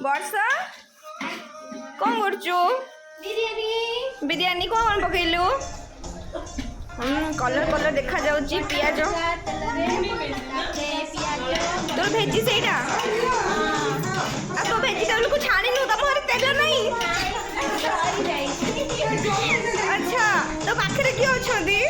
ବର୍ଷା କଣ କରୁଛୁ? ବିରିୟାନୀ କଣ ପକେଇଲୁ? କଲର କଲର ଦେଖା ଯାଉଛି ପିଆଜ। ତୋର ଭେଜି ସେଇଟା? ଆଉ ତୋ ଭେଜିଟେବୁଲକୁ ଛାଣିନୁ, ତମ ଘରେ ତେଲ ନାହିଁ? ଆଚ୍ଛା, ତୋ ପାଖରେ କିଏ ଅଛନ୍ତି?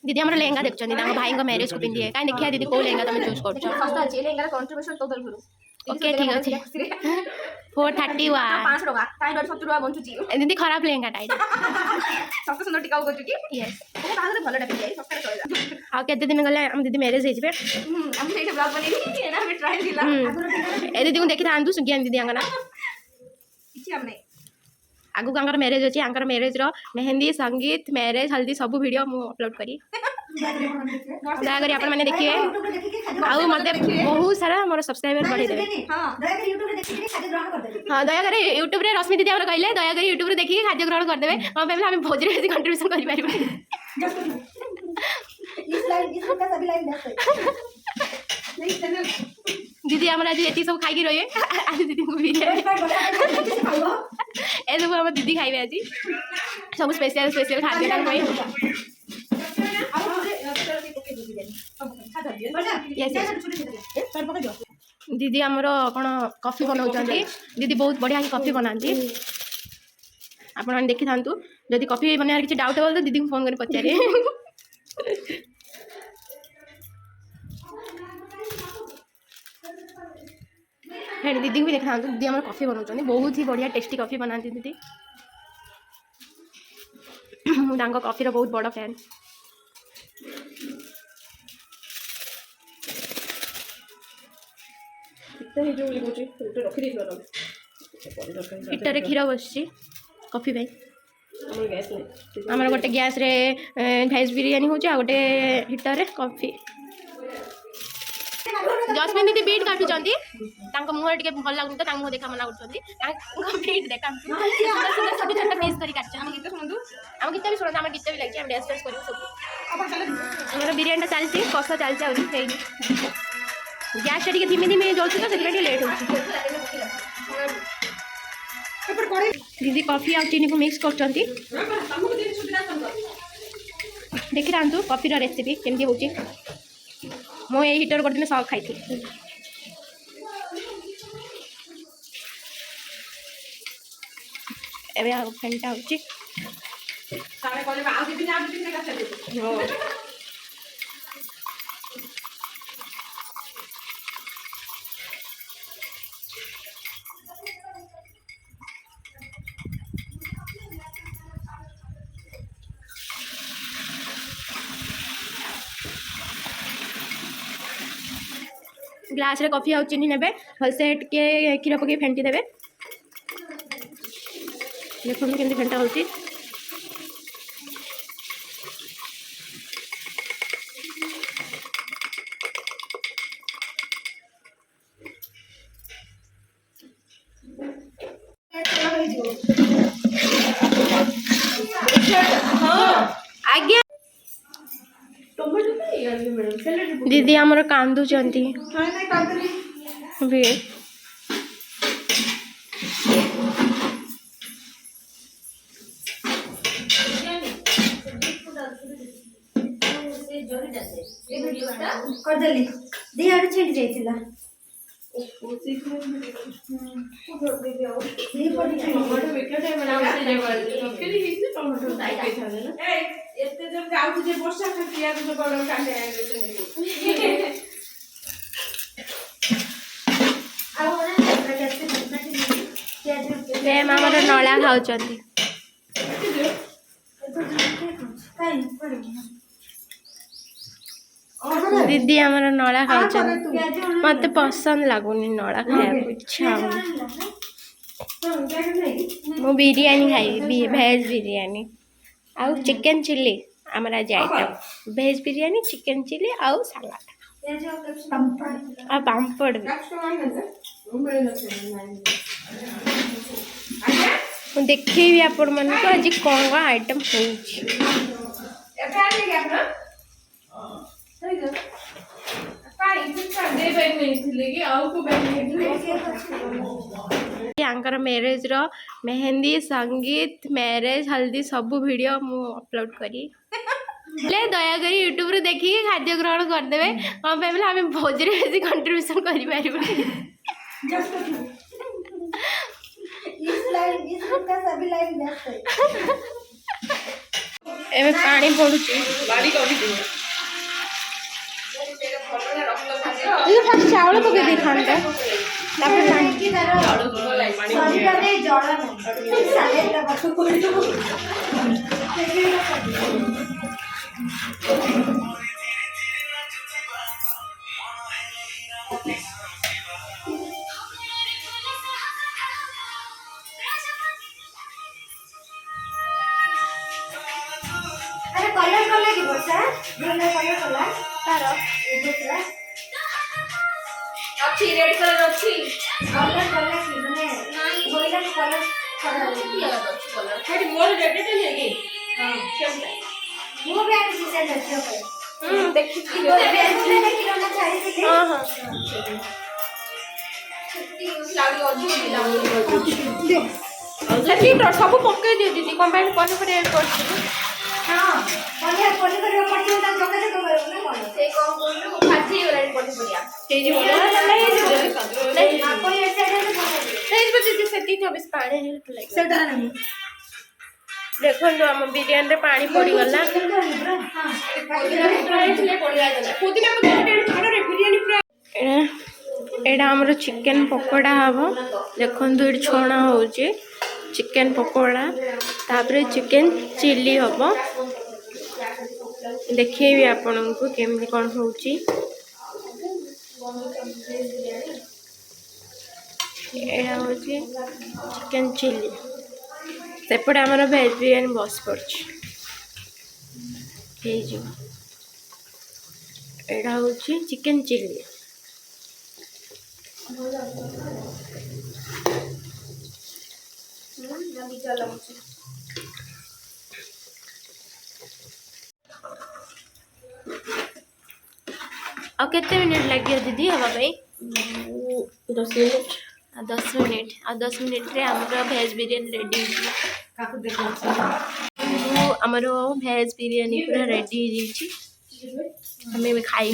दीदी हमारा लहंगा देखछन दीदी भाई को मैरिज को पिंदी है काई देखिया दीदी को लहंगा तुम चूज करछो सस्ता अछि लेंगार कंट्रीब्यूशन तो दरगुरु ओके ठीक अछि 431 500 टका काई 70 टका बंचुची दीदी खराब लहंगा टाइट सस्ता सुंदर टिकाऊ करछु की यस ए बाहर भलो टापी जाई सस्ता चलेला आ केते दिन गले हम दीदी मैरिज हेजिबे हम सेटा ब्लॉग बनेली एना में ट्रायल दिला ए दीदी को देखि थांदु सुगिया दीदी अंगना किछि हम नै आगु कांकर मैरिज अछि अंकर मैरिज रो मेहंदी संगीत मैरिज हल्दी सब वीडियो मु अपलोड करी दया करी अपन माने देखिए आउ मते बहुत सारा मोर सब्सक्राइबर बढ़ी देबे हां दया करी YouTube रे देखि खाद्य ग्रहण कर देबे हां दया करी YouTube रे रश्मि दीदी हमरा कहले दया करी YouTube रे देखि खाद्य ग्रहण कर देबे हम पहले हम भोज रे कंट्रीब्यूशन करि पारिबे इस का सभी लाइन दीदी हमरा आज एती सब खाई की रहिए आज दीदी को भी ए सब हम दीदी खाइबे आज सब स्पेशल स्पेशल खाद्य का कोई दीदी आमर कौन कॉफी बनाऊँ दीदी बहुत बढ़िया कॉफी बनाती आप देखी था जदि कॉफी बनार किसी डाउट हो तो दीदी को फोन कर पचारे फ्रेंड दीदी को भी देखा दीदी आम कॉफी बनाऊँ बहुत ही बढ़िया टेस्टी कॉफी बनाती दीदी कॉफीर बहुत बड़ फैन हिटर क्षीर बस कॉफी भाई आमर गोटे गैस रे भेज बिरियानी हो गोटे हिटर कॉफी जस्मिन दीदी बीट काटुंट मुँह टे भल लगुनि तो मुँह देखा मना बीट देखा छोट छोट पीस कर आम गीत भी शुणु आम गीत भी लगे डांस डांस कर बिरियानी चलती कषा चलती गैस टे धीमे धीमे जलती तो से लेट हो दीदी कॉफी आ चीनी को मिक्स कर देखी था कॉफीर रेसिपी केमती हो मो ये हिटर कर दिन सब खाई एवं फैनटा हो ग्लास रे कॉफी आ चीनी ने भलसे टे क्षीर पकई फेंटी देवे देखो केमती फेंटा हो आज्ञा दीदी आमर कांदुचंती मैम आमर नला खाऊँ दीदी आमर नला खाऊँ मत पसंद लगुनि नला खाया इच्छा मु बिरियानी खाई भेज बिरियानी आउ चिकन चिल्ली आमर आज आइटम भेज बिरियानी चिकन चिल्ली आउ सलाद आ पापड़ देखी आपण मन को आज कौन कौन आइटम हो मैरेज रो मेहंदी संगीत मैरेज हल्दी सब वीडियो मु अपलोड करी दया करी यूट्यूब रे देखिए खाद्य ग्रहण करदे कौन पे आम भोज बेसी कंट्रीब्यूशन कर एवं पानी पड़ू चावल पकई दी था अच्छी रेड कलर अच्छी कलर कलर की माने बोइला के कलर कलर हेडी मोर रेड टे नेगी हां केमता मो भी आनी डिजाइन अच्छो पर देखि तो बेंचले देखि ना छाड़ी थी हां हां लागी अजू लागी लकी तो सब पक्के दे दीदी कंबाइन कोन करे करछि हां कोने करे पट्टी ना जगह जगह करो ना कोन से कोन कोन फाटी वाला पट्टी पड़िया से जी बोला नहीं आपको ये साइड से बजे से 24 पानी लगे सेटा नहीं देखो आम बिरियानी रे पानी पड़ी गला पुदीना पत्र बिरियानी एटा हमर चिकन पकोड़ा हबो देखंतु एट छणा होउची चिकन पकोड़ा तापरे चिकन चिल्ली हबो देखिए आपनको केमती कौन होउची एटा होउची चिकन चिल्ली सेपटे हमर वेज बिरयानी बस पड़छ हे जो एटा होउची चिकन चिल्ली और कितने मिनट लगे दीदी हवा भाई 10 मिनट 10 मिनट रे हमर वेज बिरयानी रेडी हमर वेज बिरयानी पूरा रेडी हो जाइए हमें खाई